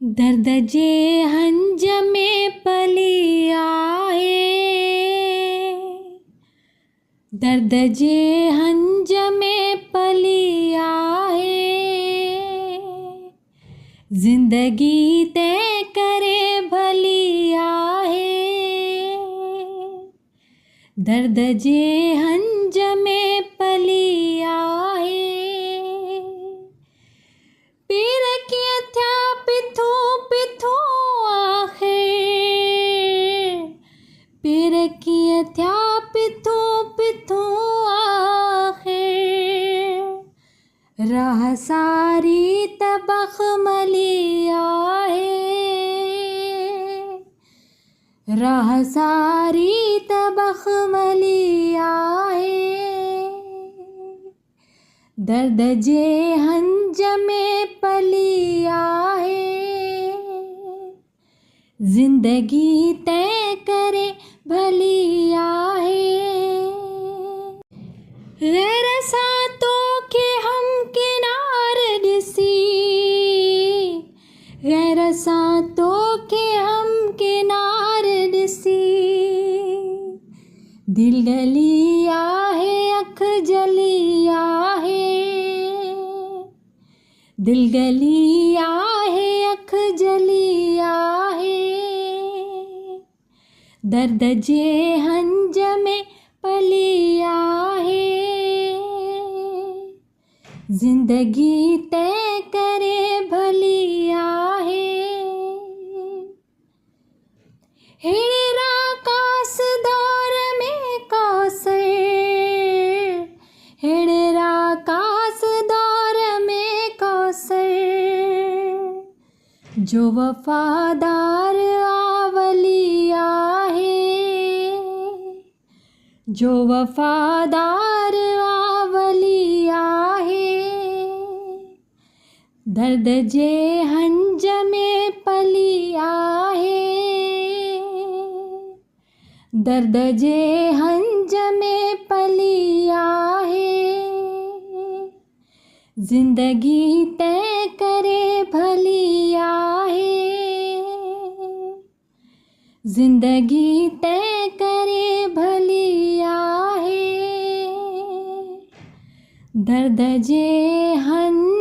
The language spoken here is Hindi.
दर्द जे हंज में पली आहे, दर्द जे हंज में पली आहे। ज़िंदगी तंहिं करे भली आहे, दर्द जे हंज में पली आहे। पीर कीअं थिया पिथो पिथो आख़िर, पीर कीअं थिया पिथो पिथो आख़िर। राह सारी त बख़मली आहे, राह सारी त बख़मली आहे। दर्द जे हंज में पली आहे, ज़िंदगी तंहिं करे भली आहे। गैर सां तोखे हमकिनार ॾिसी, गैर सां तोखे हमकिनार ॾिसी। दिल गली आहे अख जली आहे, दिल गली आहे अख जली आहे। दर्द जे हंज में पली आहे, ज़िंदगी तंहिं करे भली आहे। हेड़ा कास दौर में कौसर, हेड़ा कास दौर में कौसर। जो वफ़ादार आवली आहे, जो वफ़ादार आवली आहे। दर्द जे हंज में पली आहे, दर्द जे हंज में पली आहे। ज़िंदगी तंहिं करे भली आहे, ज़िंदगी तंहिं करे भली आहे। दर्द जे हंज